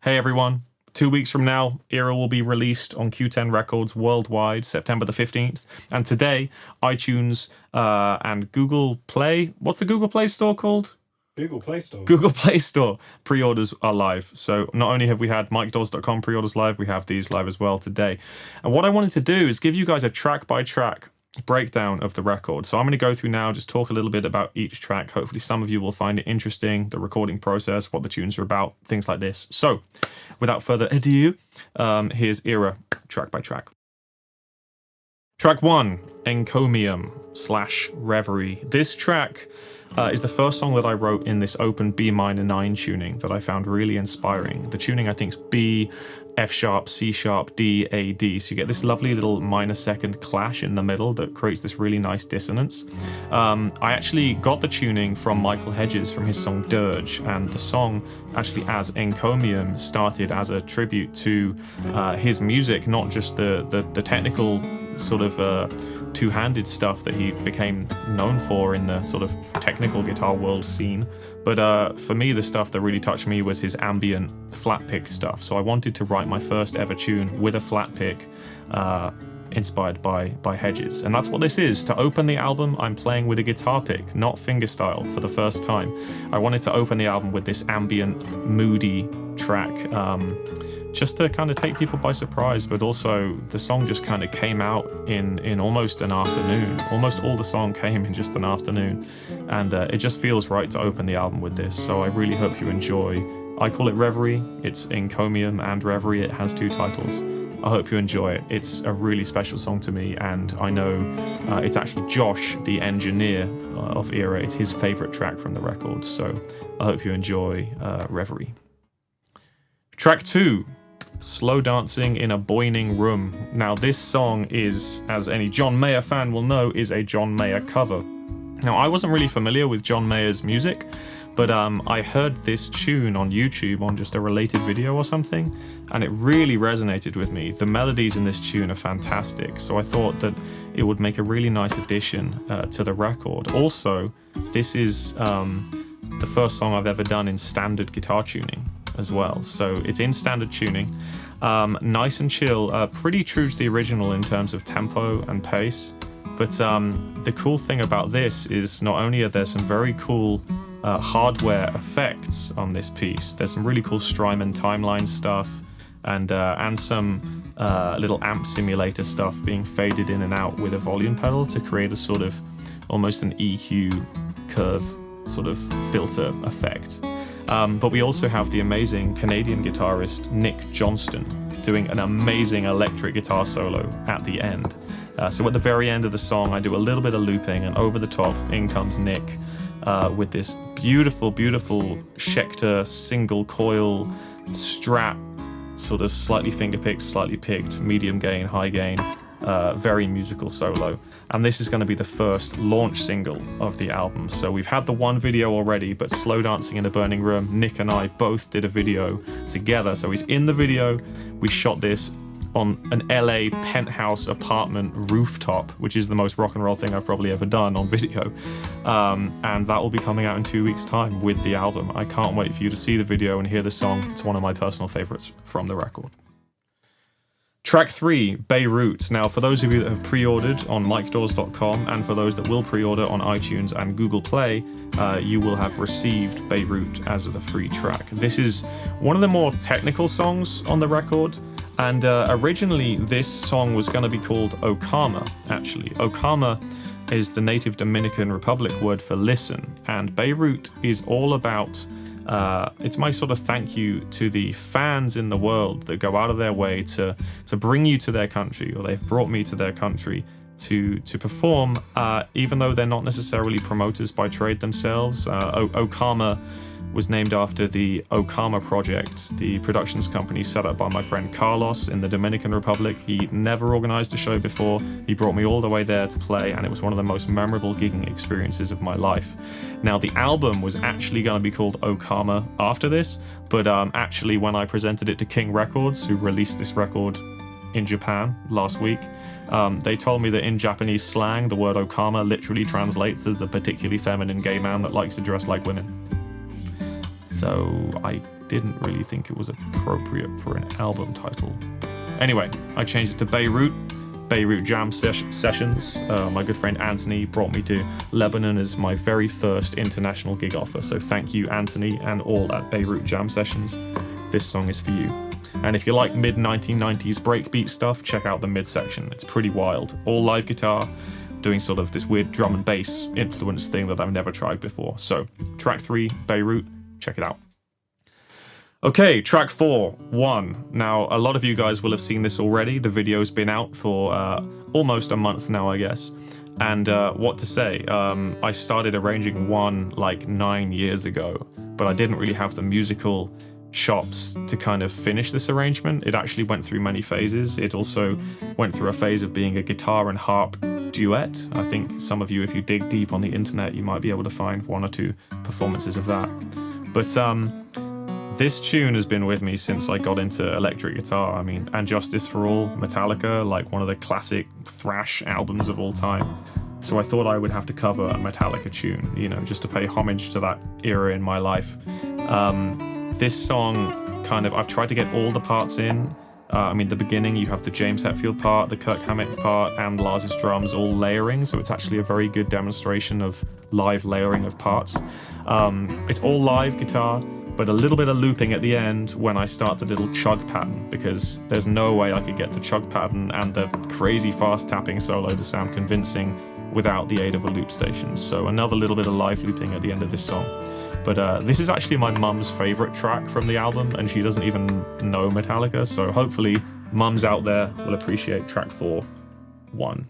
Hey everyone, 2 weeks from now, Era will be released on Q10 Records worldwide, September the 15th. And today, iTunes and Google Play, what's the Google Play Store called? Google Play Store. Google Play Store pre-orders are live. So not only have we had MikeDawes.com pre-orders live, we have these live as well today. And what I wanted to do is give you guys a track-by-track breakdown of the record. So I'm going to go through now, just talk a little bit about each track. Hopefully some of you will find it interesting, the recording process, what the tunes are about, things like this. So without further ado, here's Era track by track. Track 1, Encomium / Reverie. This track is the first song that I wrote in this open B minor 9 tuning that I found really inspiring. The tuning I think is B, F sharp, C sharp, D, A, D. So you get this lovely little minor second clash in the middle that creates this really nice dissonance. I actually got the tuning from Michael Hedges from his song Dirge, and the song actually as Encomium started as a tribute to his music, not just the technical sort of two-handed stuff that he became known for in the sort of technical guitar world scene. But for me, the stuff that really touched me was his ambient flat pick stuff. So I wanted to write my first ever tune with a flat pick inspired by Hedges. And that's what this is. To open the album, I'm playing with a guitar pick, not fingerstyle, for the first time. I wanted to open the album with this ambient, moody track, just to kind of take people by surprise, but also the song just kind of came out in almost an afternoon. Almost all the song came in just an afternoon, and it just feels right to open the album with this. So I really hope you enjoy. I call it Reverie. It's Encomium and Reverie. It has 2 titles. I hope you enjoy it. It's a really special song to me, and I know it's actually Josh, the engineer of Era. It's his favorite track from the record, so I hope you enjoy Reverie. Track 2, Slow Dancing in a Boiling Room. Now this song is, as any John Mayer fan will know, is a John Mayer cover. Now I wasn't really familiar with John Mayer's music, but I heard this tune on YouTube on just a related video or something, and it really resonated with me. The melodies in this tune are fantastic, so I thought that it would make a really nice addition to the record. Also, this is the first song I've ever done in standard guitar tuning as well, so it's in standard tuning, nice and chill, pretty true to the original in terms of tempo and pace. But the cool thing about this is not only are there some very cool hardware effects on this piece, there's some really cool Strymon timeline stuff, and some little amp simulator stuff being faded in and out with a volume pedal to create a sort of almost an EQ curve sort of filter effect. But we also have the amazing Canadian guitarist Nick Johnston doing an amazing electric guitar solo at the end. So at the very end of the song, I do a little bit of looping, and over the top, in comes Nick with this beautiful, beautiful Schecter single coil Strat, sort of slightly fingerpicked, slightly picked, medium gain, high gain, very musical solo. And this is going to be the first launch single of the album. So we've had the one video already, but Slow Dancing in a Burning Room, Nick and I both did a video together. So he's in the video. We shot this on an LA penthouse apartment rooftop, which is the most rock and roll thing I've probably ever done on video. And that will be coming out in 2 weeks' time with the album. I can't wait for you to see the video and hear the song. It's one of my personal favorites from the record. Track 3, Beirut. Now, for those of you that have pre-ordered on MikeDawes.com, and for those that will pre-order on iTunes and Google Play, you will have received Beirut as the free track. This is one of the more technical songs on the record, and originally this song was going to be called Okama, actually. Okama is the native Dominican Republic word for listen, and Beirut is all about it's my sort of thank you to the fans in the world that go out of their way to bring you to their country, or they've brought me to their country to perform, even though they're not necessarily promoters by trade themselves. Okama was named after the Okama Project, the productions company set up by my friend Carlos in the Dominican Republic. He never organized a show before. He brought me all the way there to play, and it was one of the most memorable gigging experiences of my life. Now, the album was actually going to be called Okama after this, but actually when I presented it to King Records, who released this record in Japan last week, they told me that in Japanese slang, the word Okama literally translates as a particularly feminine gay man that likes to dress like women. So I didn't really think it was appropriate for an album title. Anyway, I changed it to Beirut Jam Sessions. My good friend Anthony brought me to Lebanon as my very first international gig offer. So thank you, Anthony, and all at Beirut Jam Sessions. This song is for you. And if you like mid-1990s breakbeat stuff, check out the midsection. It's pretty wild. All live guitar, doing sort of this weird drum and bass influence thing that I've never tried before. So track 3, Beirut, check it out. Okay, track 4, One. Now, a lot of you guys will have seen this already. The video's been out for almost a month now, I guess. And what to say, I started arranging One like 9 years ago, but I didn't really have the musical chops to kind of finish this arrangement. It actually went through many phases. It also went through a phase of being a guitar and harp duet. I think some of you, if you dig deep on the internet, you might be able to find 1 or 2 performances of that. But this tune has been with me since I got into electric guitar. I mean, And Justice for All, Metallica, like one of the classic thrash albums of all time. So I thought I would have to cover a Metallica tune, you know, just to pay homage to that era in my life. This song kind of, I've tried to get all the parts in. I mean, the beginning, you have the James Hetfield part, the Kirk Hammett part, and Lars's drums all layering, so it's actually a very good demonstration of live layering of parts. It's all live guitar, but a little bit of looping at the end when I start the little chug pattern, because there's no way I could get the chug pattern and the crazy fast tapping solo to sound convincing without the aid of a loop station. So another little bit of live looping at the end of this song. But this is actually my mum's favorite track from the album, and she doesn't even know Metallica, so hopefully mums out there will appreciate track 4, One.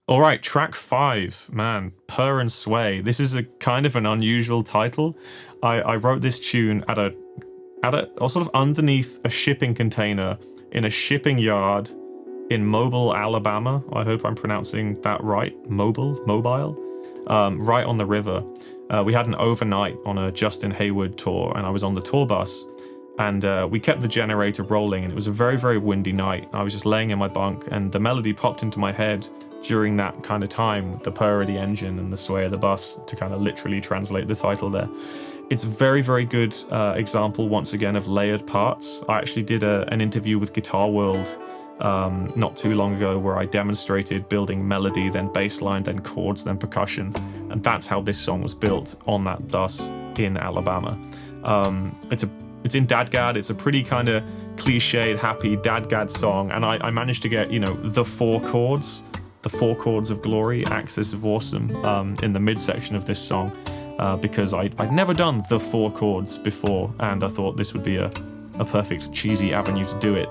All right, track 5, man, Purr and Sway. This is a kind of an unusual title. I wrote this tune at a sort of underneath a shipping container in a shipping yard in Mobile, Alabama. I hope I'm pronouncing that right. Mobile, right on the river. We had an overnight on a Justin Hayward tour, and I was on the tour bus, and we kept the generator rolling, and it was a very, very windy night. I was just laying in my bunk, and the melody popped into my head during that kind of time, with the purr of the engine and the sway of the bus, to kind of literally translate the title there. It's a very, very good example, once again, of layered parts. I actually did an interview with Guitar World not too long ago, where I demonstrated building melody, then bass line, then chords, then percussion, and that's how this song was built on that bus in Alabama. It's in Dadgad. It's a pretty kind of cliched, happy Dadgad song, and I managed to get, you know, the 4 chords of glory, axis of awesome, in the midsection of this song, because I'd never done the 4 chords before, and I thought this would be a perfect cheesy avenue to do it.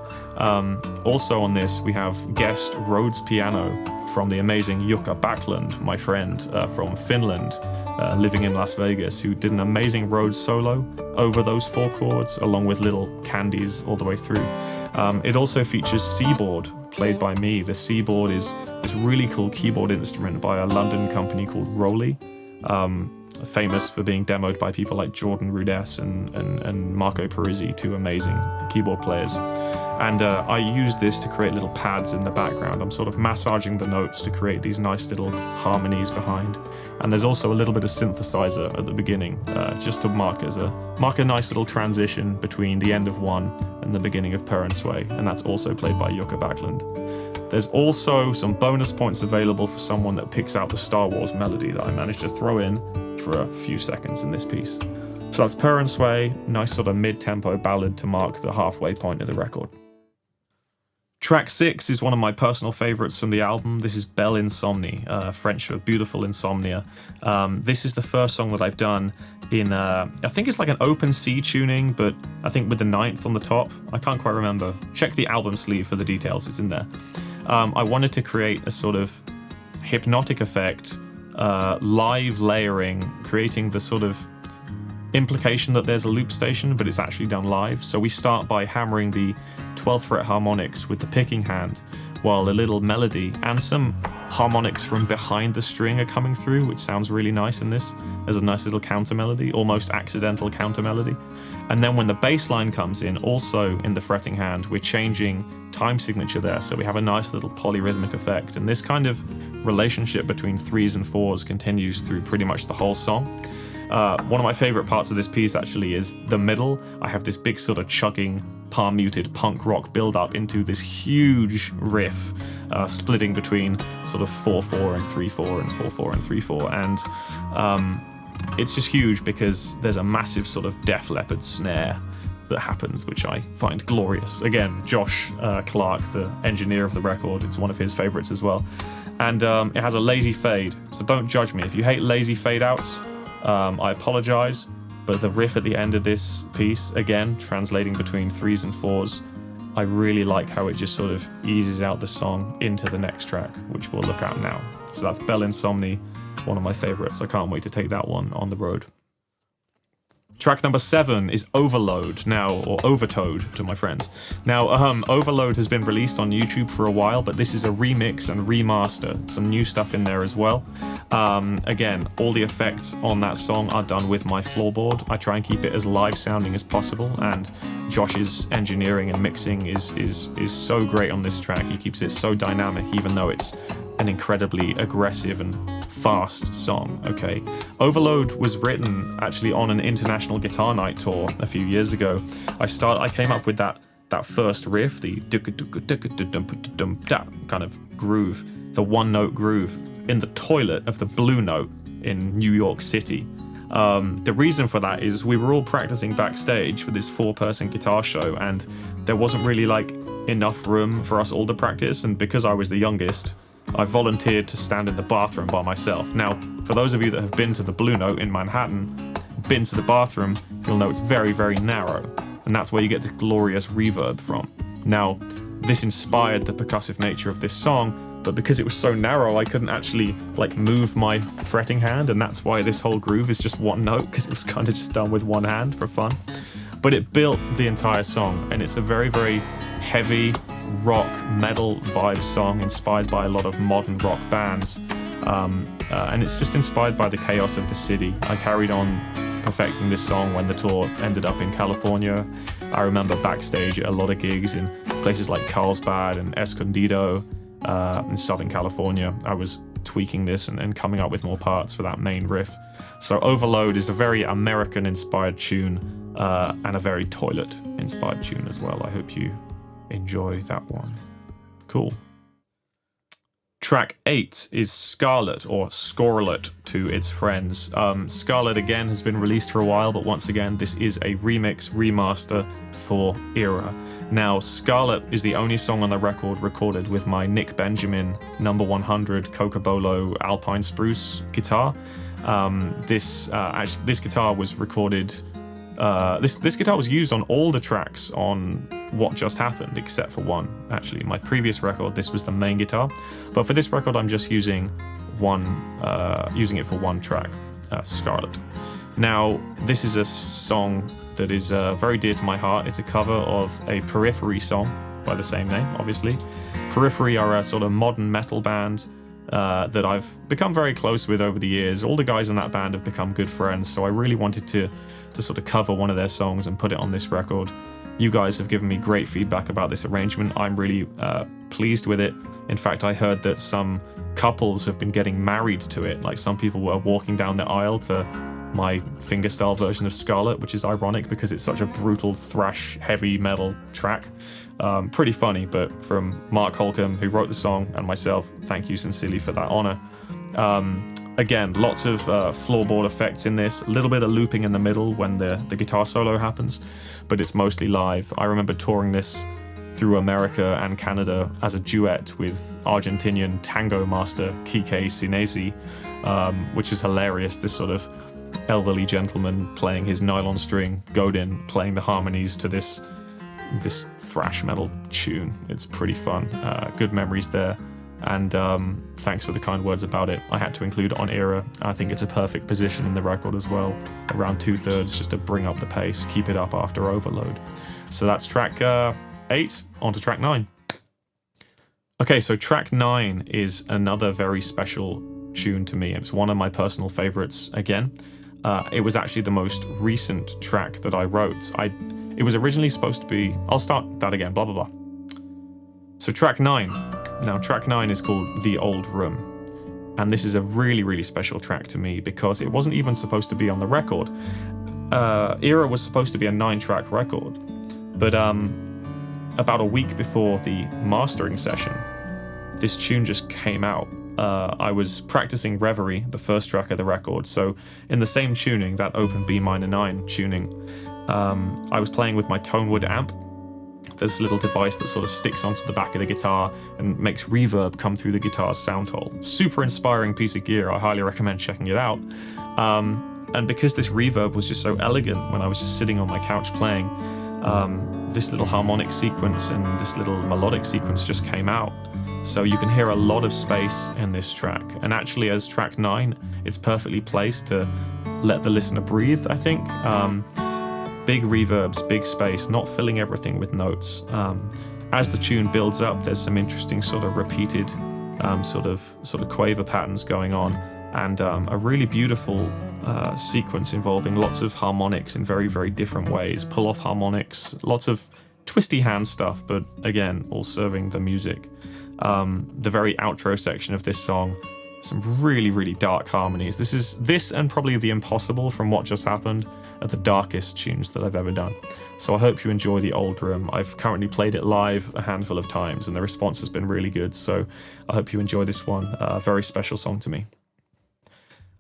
Also on this, we have guest Rhodes piano from the amazing Jukka Backlund, my friend from Finland, living in Las Vegas, who did an amazing Rhodes solo over those 4 chords, along with little candies all the way through. It also features Seaboard, played by me. The Seaboard is this really cool keyboard instrument by a London company called Roley, famous for being demoed by people like Jordan Rudess and Marco Parisi, 2 amazing keyboard players. And I use this to create little pads in the background. I'm sort of massaging the notes to create these nice little harmonies behind. And there's also a little bit of synthesizer at the beginning, just to mark a nice little transition between the end of One and the beginning of Purr and Sway. And that's also played by Jukka Backlund. There's also some bonus points available for someone that picks out the Star Wars melody that I managed to throw in for a few seconds in this piece. So that's Purr and Sway, nice sort of mid-tempo ballad to mark the halfway point of the record. Track 6 is one of my personal favourites from the album. This is Belle Insomnie, French for beautiful insomnia. This is the first song that I've done in, I think it's like an open C tuning, but I think with the 9th on the top. I can't quite remember. Check the album sleeve for the details, it's in there. I wanted to create a sort of hypnotic effect, live layering, creating the sort of implication that there's a loop station, but it's actually done live. So we start by hammering the 12th fret harmonics with the picking hand, while a little melody and some harmonics from behind the string are coming through, which sounds really nice in this. There's a nice little counter melody, almost accidental counter melody. And then when the bass line comes in, also in the fretting hand, we're changing time signature there, so we have a nice little polyrhythmic effect. And this kind of relationship between 3s and 4s continues through pretty much the whole song. One of my favorite parts of this piece actually is the middle. I have this big sort of chugging, palm-muted punk rock build-up into this huge riff, splitting between sort of 4/4 and 3/4 and 4/4 and 3/4, and it's just huge because there's a massive sort of Def Leppard snare that happens, which I find glorious. Again, Josh Clark, the engineer of the record, it's one of his favorites as well. And it has a lazy fade, so don't judge me. If you hate lazy fade outs, I apologize, but the riff at the end of this piece, again, translating between 3s and 4s, I really like how it just sort of eases out the song into the next track, which we'll look at now. So that's Belle Insomnie, one of my favorites. I can't wait to take that one on the road. Track number 7 is Overload now, or Overtoad to my friends. Now, Overload has been released on YouTube for a while, but this is a remix and remaster. Some new stuff in there as well. Again, all the effects on that song are done with my floorboard. I try and keep it as live sounding as possible, and Josh's engineering and mixing is so great on this track. He keeps it so dynamic, even though it's an incredibly aggressive and fast song. Okay, Overload was written actually on an international guitar night tour a few years ago. I came up with that first riff, the kind of groove, the one note groove in the toilet of the Blue Note in New York City. The reason for that is we were all practicing backstage for this 4-person guitar show, and there wasn't really like enough room for us all to practice, and because I was the youngest, I volunteered to stand in the bathroom by myself. Now, for those of you that have been to the Blue Note in Manhattan, been to the bathroom, you'll know it's very, very narrow, and that's where you get the glorious reverb from. Now, this inspired the percussive nature of this song, but because it was so narrow, I couldn't actually like move my fretting hand, and that's why this whole groove is just one note, because it was kind of just done with one hand for fun. But it built the entire song, and it's a very, very heavy rock metal vibe song inspired by a lot of modern rock bands, and it's just inspired by the chaos of the city. I carried on perfecting this song when the tour ended up in California. I remember backstage at a lot of gigs in places like Carlsbad and Escondido in Southern California. I was tweaking this and coming up with more parts for that main riff. So Overload is a very American inspired tune and a very toilet inspired tune as well. I hope you enjoy that one. Cool. Track 8 is Scarlet, or Scarlet to its friends. Scarlet again has been released for a while, but once again this is a remix, remaster for Era. Now, Scarlet is the only song on the record recorded with my Nick Benjamin number 100 Cocobolo Alpine Spruce guitar. This guitar was recorded. This guitar was used on all the tracks on What Just Happened, except for one. Actually, in my previous record, this was the main guitar, but for this record, I'm just using it for one track, Scarlet. Now, this is a song that is very dear to my heart. It's a cover of a Periphery song by the same name, obviously. Periphery are a sort of modern metal band that I've become very close with over the years. All the guys in that band have become good friends, so I really wanted to sort of cover one of their songs and put it on this record. You guys have given me great feedback about this arrangement. I'm really pleased with it. In fact, I heard that some couples have been getting married to it. Like, some people were walking down the aisle to my fingerstyle version of Scarlet, which is ironic because it's such a brutal thrash heavy metal track. Pretty funny, but from Mark Holcomb, who wrote the song, and myself, thank you sincerely for that honor. Again, lots of floorboard effects in this, a little bit of looping in the middle when the guitar solo happens, but it's mostly live. I remember touring this through America and Canada as a duet with Argentinian tango master Kike Sinesi, which is hilarious. This sort of elderly gentleman playing his nylon string Godin, playing the harmonies to this thrash metal tune. It's pretty fun. Good memories there. And thanks for the kind words about it. I had to include it on Era. I think it's a perfect position in the record as well, around 2/3, just to bring up the pace, keep it up after Overload. So that's track 8, on to track 9. Okay, so track 9 is another very special tune to me. It's one of my personal favorites again. It was actually the most recent track that I wrote. It was originally supposed to be... I'll start that again, blah, blah, blah. So track 9. Now, track 9 is called The Old Room. And this is a really, really special track to me because it wasn't even supposed to be on the record. Era was supposed to be a 9-track record, but about a week before the mastering session, this tune just came out. I was practicing Reverie, the first track of the record, so in the same tuning, that open B minor 9 tuning, I was playing with my Tonewood amp. There's this little device that sort of sticks onto the back of the guitar and makes reverb come through the guitar's sound hole. Super inspiring piece of gear, I highly recommend checking it out. And because this reverb was just so elegant when I was just sitting on my couch playing, this little harmonic sequence and this little melodic sequence just came out. So you can hear a lot of space in this track. And actually, as track 9, it's perfectly placed to let the listener breathe, I think. Big reverbs, big space, not filling everything with notes. As the tune builds up, there's some interesting sort of repeated sort of quaver patterns going on, and a really beautiful sequence involving lots of harmonics in very, very different ways. Pull-off harmonics, lots of twisty hand stuff, but again, all serving the music. The very outro section of this song, some really, really dark harmonies. This and probably The Impossible from What Just Happened are the darkest tunes that I've ever done. So I hope you enjoy the Old Room. I've currently played it live a handful of times and the response has been really good, so I hope you enjoy this one. A very special song to me.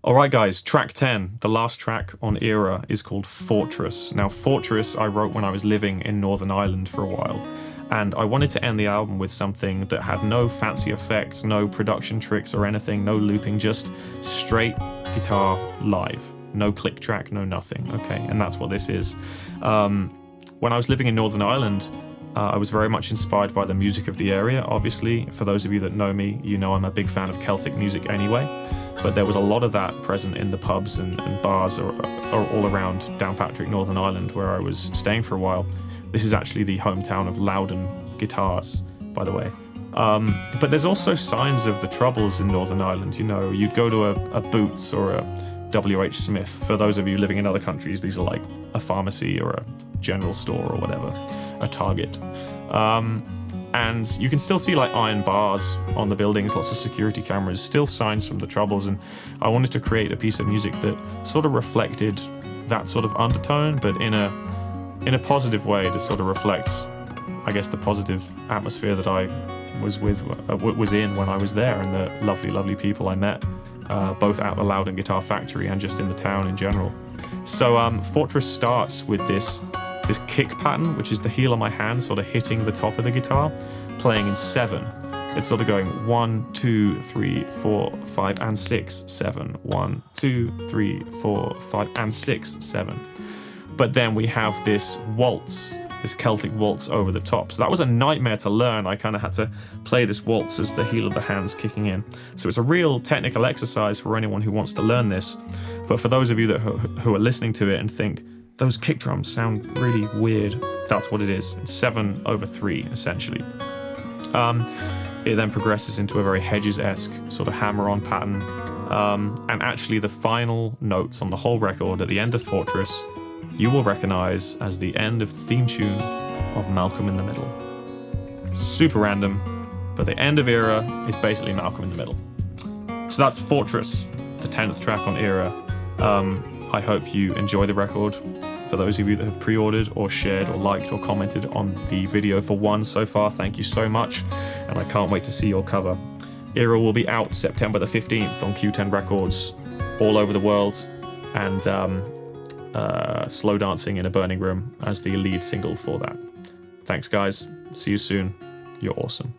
Alright guys, track 10, the last track on Era, is called Fortress. Now Fortress I wrote when I was living in Northern Ireland for a while, and I wanted to end the album with something that had no fancy effects, no production tricks or anything, no looping, just straight guitar live. No click track, no nothing, okay? And that's what this is. When I was living in Northern Ireland, I was very much inspired by the music of the area, obviously. For those of you that know me, you know I'm a big fan of Celtic music anyway. But there was a lot of that present in the pubs and bars or all around Downpatrick, Northern Ireland, where I was staying for a while. This is actually the hometown of Loudon guitars, by the way. But there's also signs of the Troubles in Northern Ireland. You know, you'd go to a Boots or a W.H. Smith. For those of you living in other countries, these are like a pharmacy or a general store or whatever, a Target. And you can still see like iron bars on the buildings, lots of security cameras, still signs from the Troubles. And I wanted to create a piece of music that sort of reflected that sort of undertone, but in a positive way to sort of reflect, I guess, the positive atmosphere that I was in when I was there, and the lovely, lovely people I met, both at the Loudon Guitar Factory and just in the town in general. So Fortress starts with this kick pattern, which is the heel of my hand sort of hitting the top of the guitar, playing in 7. It's sort of going 1, 2, 3, 4, 5, and 6, 7. 1, 2, 3, 4, 5, and 6, 7. But then we have this waltz, this Celtic waltz over the top. So that was a nightmare to learn. I kind of had to play this waltz as the heel of the hand's kicking in. So it's a real technical exercise for anyone who wants to learn this. But for those of you who are listening to it and think, those kick drums sound really weird, that's what it is. It's 7/3, essentially. It then progresses into a very Hedges-esque sort of hammer-on pattern. And actually the final notes on the whole record at the end of Fortress, you will recognize as the end of the theme tune of Malcolm in the Middle. Super random, but the end of Era is basically Malcolm in the Middle. So that's Fortress, the 10th track on Era. I hope you enjoy the record. For those of you that have pre-ordered or shared or liked or commented on the video for one so far, thank you so much, and I can't wait to see your cover. Era will be out September the 15th on Q10 Records all over the world, and Slow Dancing in a Burning Room as the lead single for that. Thanks guys, see you soon, you're awesome.